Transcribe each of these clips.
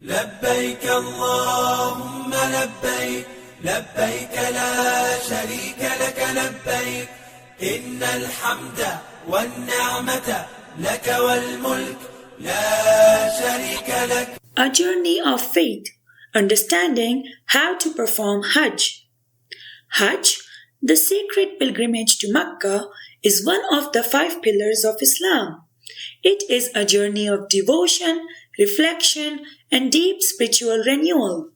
لبيك اللهم لبيك لبيك لا شريك لك لبيك إن الحمد والنعمة لك والملك لا شريك لك. A journey of faith, understanding how to perform Hajj. Hajj, the sacred pilgrimage to Makkah, is one of the 5 pillars of Islam. It is a journey of devotion, reflection, and deep spiritual renewal.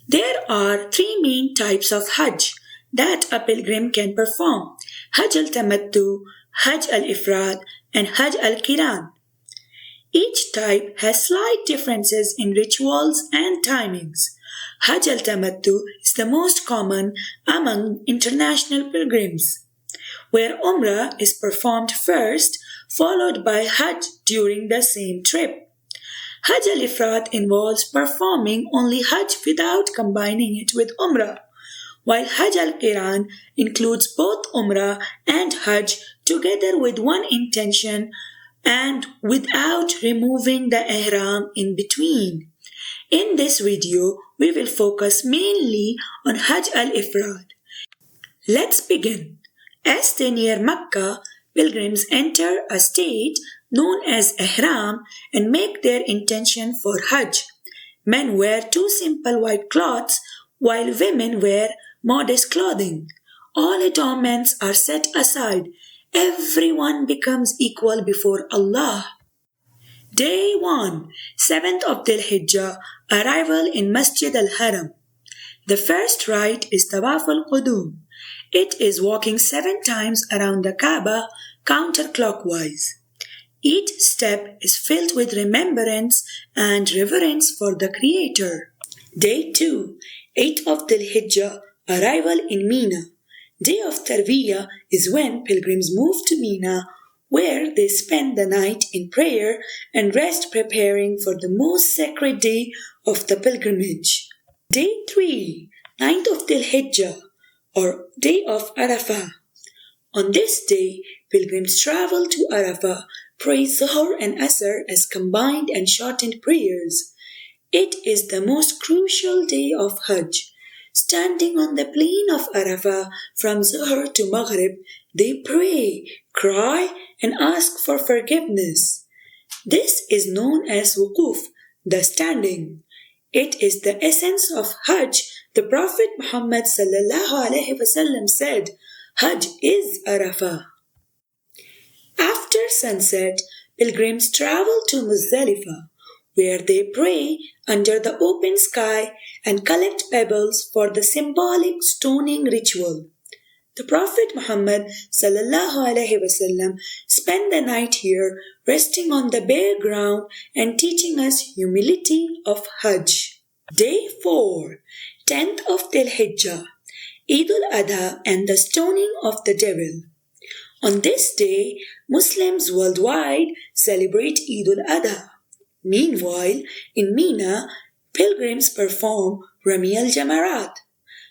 There are 3 main types of Hajj that a pilgrim can perform: Hajj al-Tamattu, Hajj al-Ifrad, and Hajj al-Qiran. Each type has slight differences in rituals and timings. Hajj al-Tamattu is the most common among international pilgrims, where Umrah is performed first, followed by Hajj during the same trip. Hajj al-Ifrad involves performing only Hajj without combining it with Umrah, while Hajj al-Qiran includes both Umrah and Hajj together with one intention and without removing the Ihram in between. In this video, we will focus mainly on Hajj al-Ifrad. Let's begin. As they near Makkah, pilgrims enter a state known as Ihram and make their intention for Hajj. Men wear 2 simple white cloths while women wear modest clothing. All adornments are set aside. Everyone becomes equal before Allah. Day 1, 7th of Dhul-Hijjah, arrival in Masjid al-Haram. The first rite is Tawaf al-Qudum. It is walking 7 times around the Kaaba counterclockwise. Each step is filled with remembrance and reverence for the Creator. Day 2, 8th of Dhul-Hijjah, arrival in Mina. Day of Talbiyah is when pilgrims move to Mina, where they spend the night in prayer and rest preparing for the most sacred day of the pilgrimage. Day 3, 9th of Dhul-Hijjah, or Day of Arafah. On this day, pilgrims travel to Arafah, pray Zuhr and Asr as combined and shortened prayers. It is the most crucial day of Hajj. Standing on the plain of Arafah from Zuhr to Maghrib, they pray, cry, and ask for forgiveness. This is known as Wuquf, the standing. It is the essence of Hajj. The Prophet Muhammad ﷺ said, Hajj is Arafah. After sunset, pilgrims travel to Muzdalifah, where they pray under the open sky and collect pebbles for the symbolic stoning ritual. The Prophet Muhammad ﷺ spent the night here, resting on the bare ground and teaching us humility of Hajj. Day 4, 10th of Dhul-Hijjah, Eid al-Adha and the stoning of the devil. On this day, Muslims worldwide celebrate Eid al-Adha. Meanwhile, in Mina, pilgrims perform Rami al-Jamarat,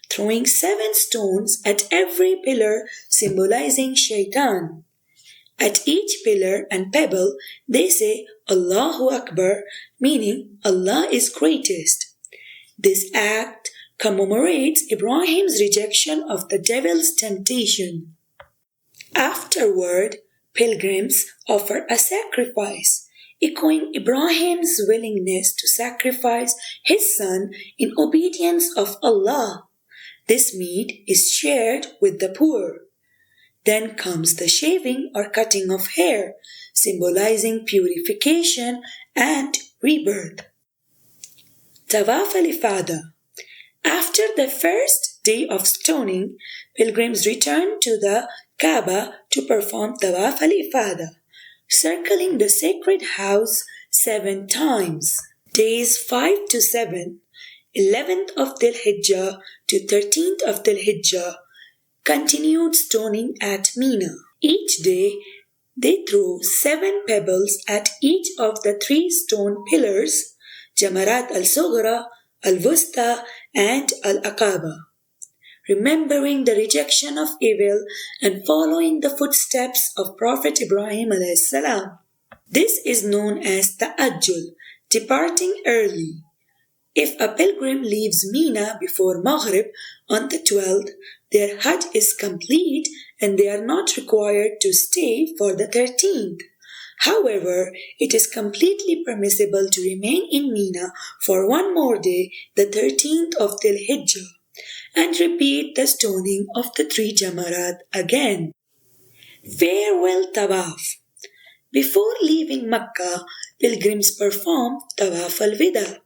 throwing 7 stones at every pillar symbolizing Shaitan. At each pillar and pebble, they say Allahu Akbar, meaning Allah is greatest. This act commemorates Ibrahim's rejection of the devil's temptation. Afterward, pilgrims offer a sacrifice, echoing Ibrahim's willingness to sacrifice his son in obedience of Allah. This meat is shared with the poor. Then comes the shaving or cutting of hair, symbolizing purification and rebirth. Tawaf al-Ifada. After the first day of stoning, pilgrims return to the Kaaba to perform Tawaf al-Ifada, circling the sacred house 7 times. Days 5 to 7, 11th of Dhul-Hijjah to 13th of Dhul-Hijjah, continued stoning at Mina. Each day, they throw 7 pebbles at each of the 3 stone pillars, Jamarat al-Sughra, al-Wusta, and al-Aqaba, remembering the rejection of evil and following the footsteps of Prophet Ibrahim a.s. This is known as the Ajjul, departing early. If a pilgrim leaves Mina before Maghrib on the 12th, their Hajj is complete and they are not required to stay for the 13th. However, it is completely permissible to remain in Mina for one more day, the 13th of Dhul-Hijjah, and repeat the stoning of the 3 Jamarat again. Farewell Tawaf. Before leaving Makkah, pilgrims perform Tawaf al-Wida,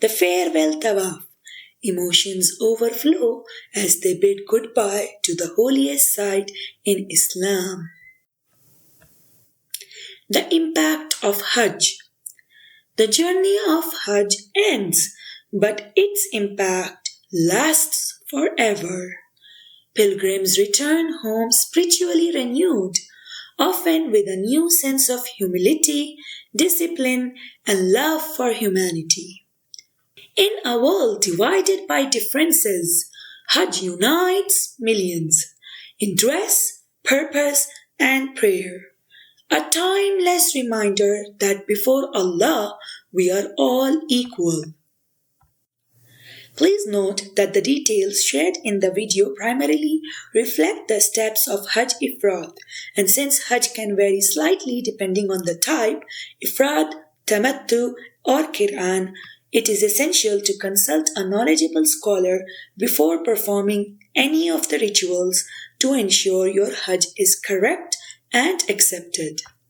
the farewell Tawaf. Emotions overflow as they bid goodbye to the holiest site in Islam. The impact of Hajj. The journey of Hajj ends, but its impact lasts forever. Pilgrims return home spiritually renewed, often with a new sense of humility, discipline, and love for humanity. In a world divided by differences, Hajj unites millions in dress, purpose, and prayer. A timeless reminder that before Allah we are all equal. Please note that the details shared in the video primarily reflect the steps of Hajj Ifrad, and since Hajj can vary slightly depending on the type, Ifrad, Tamattu, or Qir'an, it is essential to consult a knowledgeable scholar before performing any of the rituals to ensure your Hajj is correct and accepted.